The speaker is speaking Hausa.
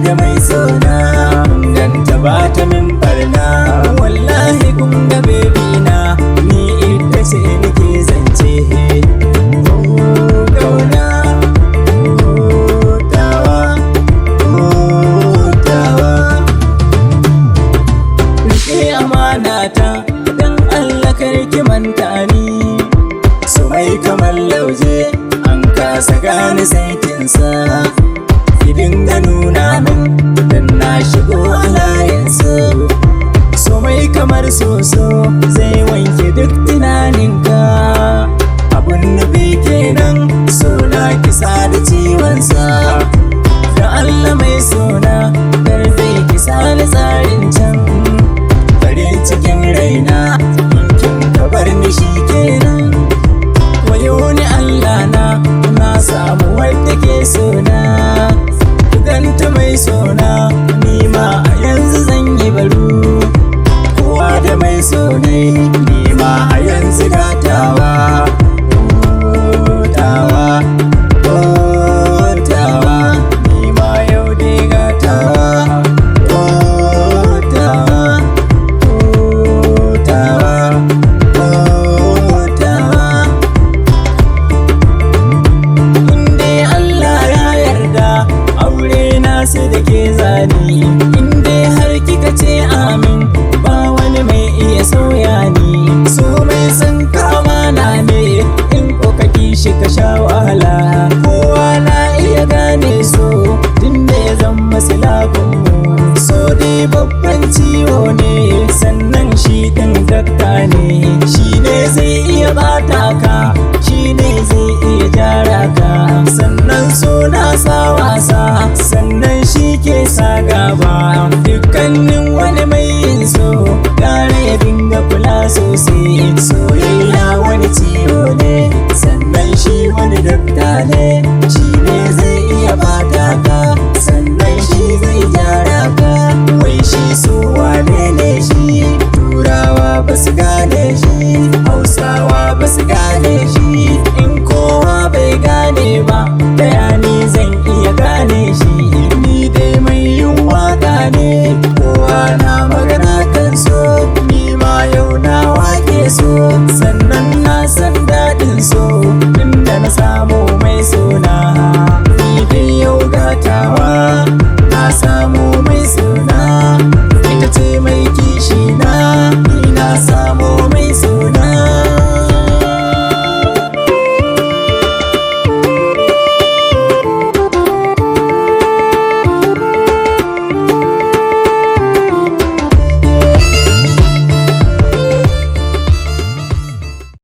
da mai sona ganta ba ta min barna wallahi kun ga baby na ni ita ce nake zance kauna tawa tawa rike amana ta dan Allah karki manta ni so mai kamar lauje an kasa gane saitinsa ki dinga nuna min dan na shigo a layinsa so mai kamar soso zai wanke duk tunaninka abun nufi kenan so na kisa da ciwonsa da Allah mai sona karfe kisa da tsarin can farin cikin raina kin kabar ni shi kenan wayo ni Allah na samu wadda ke sona ganta mai sona nima a yanzu zan yi baro kowa da mai sonai nima a yanzu gatawa tawa tawa nima yau dai gatawa tawa tawa tawa inda Allah ya yarda aure nasu da ke zani inda har kika ce amin ba wani mai iya sauya ni so mai san kama na ne in ko ka kishi ka sha wahala kowa na iya gane so tunda ya zama silabinmu so dai babban ciwo ne sannan shi ɗin dakta ne shi ne zai iya bata ka shi ne zai iya gyara ka sannan so na sa wasa sannan shi ke sa gaba dukkanin wani mai yin so gara ya dinga kula sosai soyayya wani ciwo ne sannan shi wani dakta ne shi ne zai iya bata ka sannan shi zai gyara